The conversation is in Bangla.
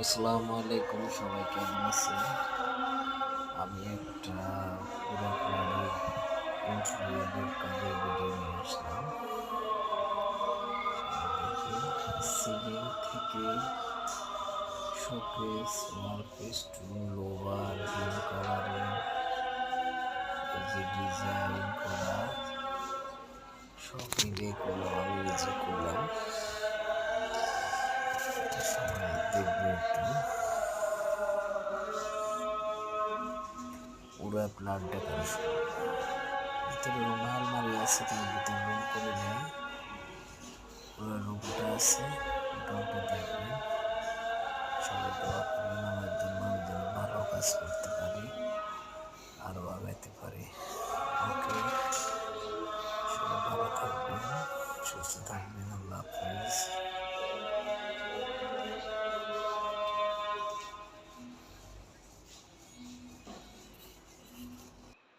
আসসালামু আলাইকুম, সবাই কেমন আছেন? আমি একটা পুরো প্ল্যানের ইন্টেরিয়রের কাজের ভিডিও নিয়ে আসলাম। দেখি, সিলিং থেকে শোকেস, ওয়ালপেস, লোভার, বিম কাভারিং, এই যে ডিজাইন করা, সব মিলিয়ে করলাম, আমি নিজে করলাম। সবাই দেখবে একটু পুরো প্লাট ডেকোরেশন। ভিতরে রুম আলমারি আছে, তার ভিতরে রুম করে নেয়, পুরো রুমটা আছে, মোটামুটি দেখবেন।